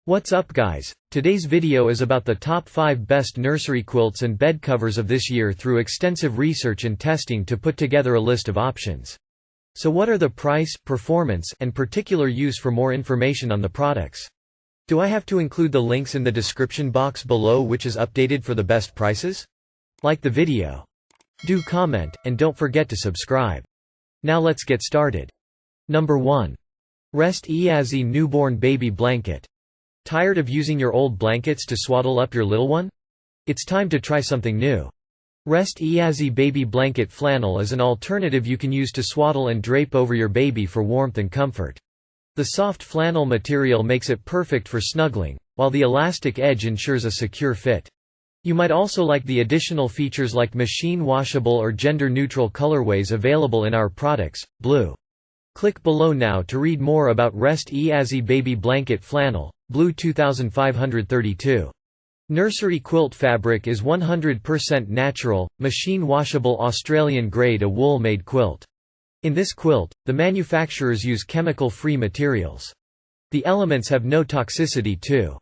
What's up guys, today's video is about the top 5 best nursery quilts and bed covers of this year through extensive research and testing to put together a list of options. So what are the price, performance, and particular use? For more information on the products, do I have to include the links in the description box below which is updated for the best prices? Like the video, do comment, and don't forget to subscribe. Now let's get started. Number 1. Rest-Eazzzy Newborn Baby Blanket. Tired of using your old blankets to swaddle up your little one? It's time to try something new. Rest-Eazzzy Baby Blanket Flannel is an alternative you can use to swaddle and drape over your baby for warmth and comfort. The soft flannel material makes it perfect for snuggling, while the elastic edge ensures a secure fit. You might also like the additional features like machine washable or gender-neutral colorways available in our products, blue. Click below now to read more about Rest-Eazzzy Baby Blanket Flannel, Blue 2532. Nursery quilt fabric is 100% natural, machine-washable Australian-grade a wool-made quilt. In this quilt, the manufacturers use chemical-free materials. The elements have no toxicity too.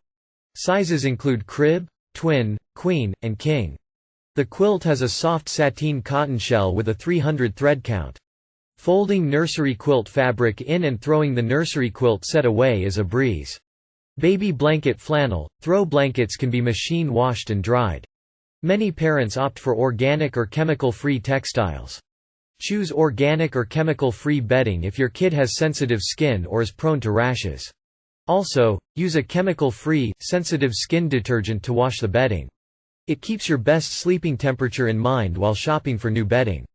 Sizes include crib, twin, queen, and king. The quilt has a soft sateen cotton shell with a 300 thread count. Folding nursery quilt fabric in and throwing the nursery quilt set away is a breeze. Baby blanket flannel, throw blankets can be machine washed and dried. Many parents opt for organic or chemical-free textiles. Choose organic or chemical-free bedding if your kid has sensitive skin or is prone to rashes. Also, use a chemical-free, sensitive skin detergent to wash the bedding. It keeps your best sleeping temperature in mind while shopping for new bedding.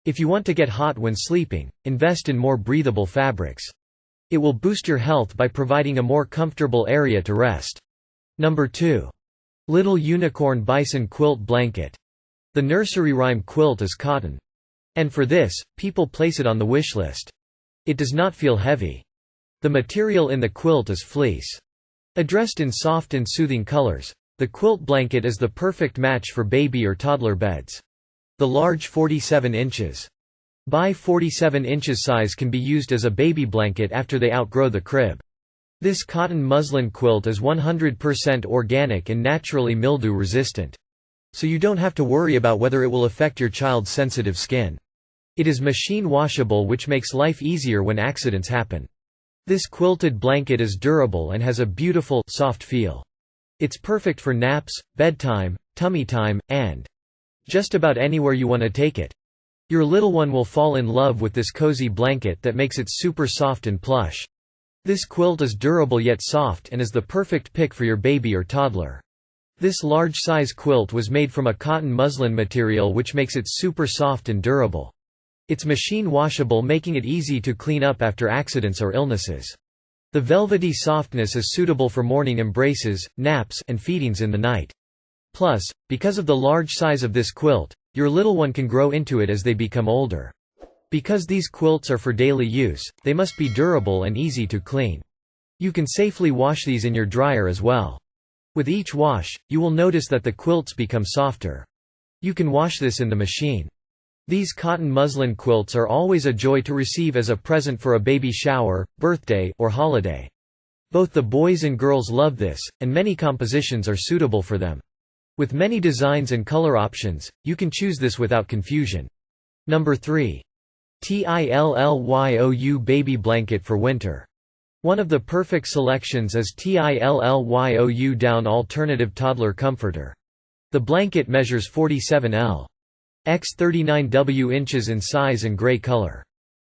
If you want to get hot when sleeping, invest in more breathable fabrics. It will boost your health by providing a more comfortable area to rest. Number 2. Little Unicorn Bison Quilt Blanket. The nursery rhyme quilt is cotton. And for this, people place it on the wish list. It does not feel heavy. The material in the quilt is fleece. Addressed in soft and soothing colors, the quilt blanket is the perfect match for baby or toddler beds. The large 47 inches by 47 inches size can be used as a baby blanket after they outgrow the crib. This cotton muslin quilt is 100% organic and naturally mildew resistant. So you don't have to worry about whether it will affect your child's sensitive skin. It is machine washable, which makes life easier when accidents happen. This quilted blanket is durable and has a beautiful, soft feel. It's perfect for naps, bedtime, tummy time, and just about anywhere you want to take it. Your little one will fall in love with this cozy blanket that makes it super soft and plush. This quilt is durable yet soft and is the perfect pick for your baby or toddler. This large size quilt was made from a cotton muslin material which makes it super soft and durable. It's machine washable, making it easy to clean up after accidents or illnesses. The velvety softness is suitable for morning embraces, naps, and feedings in the night. Plus, because of the large size of this quilt, your little one can grow into it as they become older. Because these quilts are for daily use, they must be durable and easy to clean. You can safely wash these in your dryer as well. With each wash, you will notice that the quilts become softer. You can wash this in the machine. These cotton muslin quilts are always a joy to receive as a present for a baby shower, birthday, or holiday. Both the boys and girls love this, and many compositions are suitable for them. With many designs and color options, you can choose this without confusion. Number 3. TILLYOU Baby Blanket for Winter. One of the perfect selections is TILLYOU Down Alternative Toddler Comforter. The blanket measures 47 x 39 inches in size and gray color.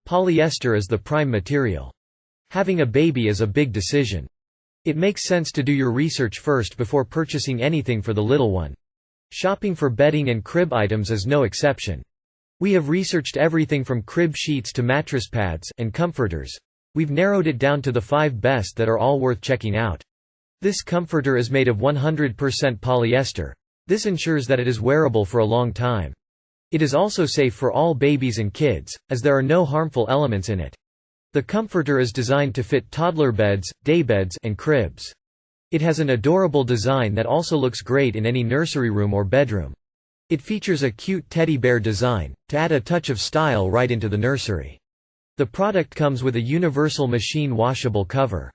Polyester is the prime material. Having a baby is a big decision. It makes sense to do your research first before purchasing anything for the little one. Shopping for bedding and crib items is no exception. We have researched everything from crib sheets to mattress pads and comforters. We've narrowed it down to the 5 best that are all worth checking out. This comforter is made of 100% polyester. This ensures that it is wearable for a long time. It is also safe for all babies and kids, as there are no harmful elements in it. The comforter is designed to fit toddler beds, daybeds, and cribs. It has an adorable design that also looks great in any nursery room or bedroom. It features a cute teddy bear design, to add a touch of style right into the nursery. The product comes with a universal machine washable cover.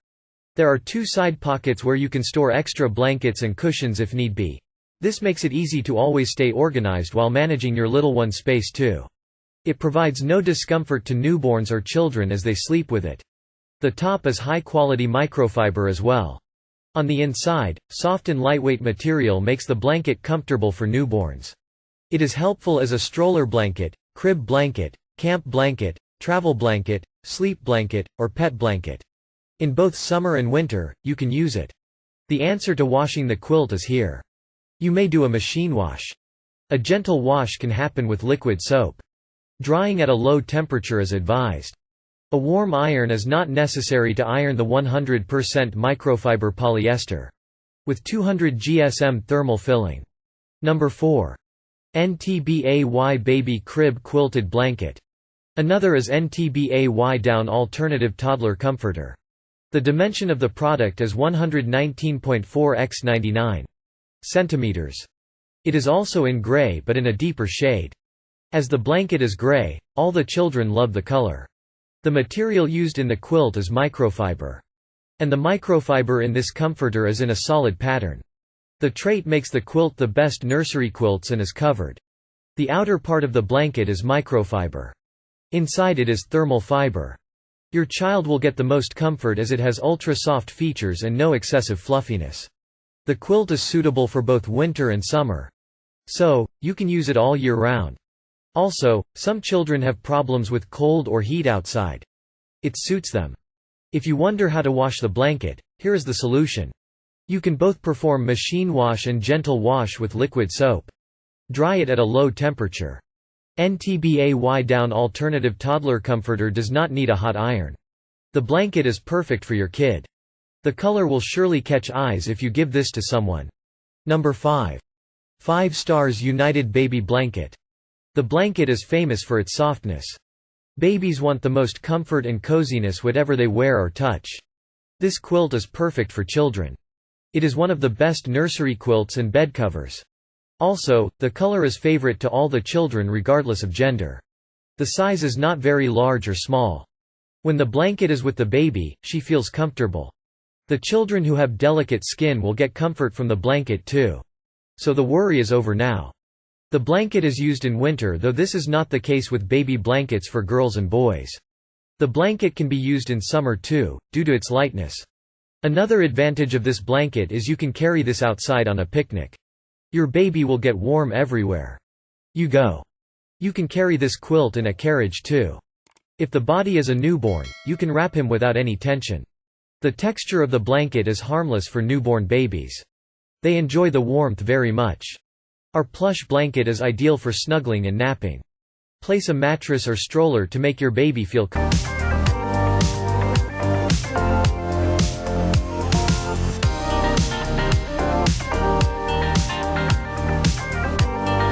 There are 2 side pockets where you can store extra blankets and cushions if need be. This makes it easy to always stay organized while managing your little one's space too. It provides no discomfort to newborns or children as they sleep with it. The top is high-quality microfiber as well. On the inside, soft and lightweight material makes the blanket comfortable for newborns. It is helpful as a stroller blanket, crib blanket, camp blanket, travel blanket, sleep blanket, or pet blanket. In both summer and winter, you can use it. The answer to washing the quilt is here. You may do a machine wash. A gentle wash can happen with liquid soap. Drying at a low temperature is advised. A warm iron is not necessary to iron the 100% microfiber polyester. With 200 GSM thermal filling. Number 4. NTBAY Baby Crib Quilted Blanket. Another is NTBAY Down Alternative Toddler Comforter. The dimension of the product is 119.4 x 99 centimeters. It is also in gray but in a deeper shade. As the blanket is gray, all the children love the color. The material used in the quilt is microfiber. And the microfiber in this comforter is in a solid pattern. The trait makes the quilt the best nursery quilts and is covered. The outer part of the blanket is microfiber. Inside it is thermal fiber. Your child will get the most comfort as it has ultra-soft features and no excessive fluffiness. The quilt is suitable for both winter and summer. So, you can use it all year round. Also, some children have problems with cold or heat outside. It suits them. If you wonder how to wash the blanket, here is the solution. You can both perform machine wash and gentle wash with liquid soap. Dry it at a low temperature. NTBAY Down Alternative Toddler Comforter does not need a hot iron. The blanket is perfect for your kid. The color will surely catch eyes if you give this to someone. Number 5. 5 Stars United Baby Blanket. The blanket is famous for its softness. Babies want the most comfort and coziness whatever they wear or touch. This quilt is perfect for children. It is one of the best nursery quilts and bed covers. Also, the color is favorite to all the children regardless of gender. The size is not very large or small. When the blanket is with the baby, she feels comfortable. The children who have delicate skin will get comfort from the blanket too. So the worry is over now. The blanket is used in winter, though this is not the case with baby blankets for girls and boys. The blanket can be used in summer too, due to its lightness. Another advantage of this blanket is you can carry this outside on a picnic. Your baby will get warm everywhere you go. You can carry this quilt in a carriage too. If the body is a newborn, you can wrap him without any tension. The texture of the blanket is harmless for newborn babies. They enjoy the warmth very much. Our plush blanket is ideal for snuggling and napping. Place a mattress or stroller to make your baby feel comfortable.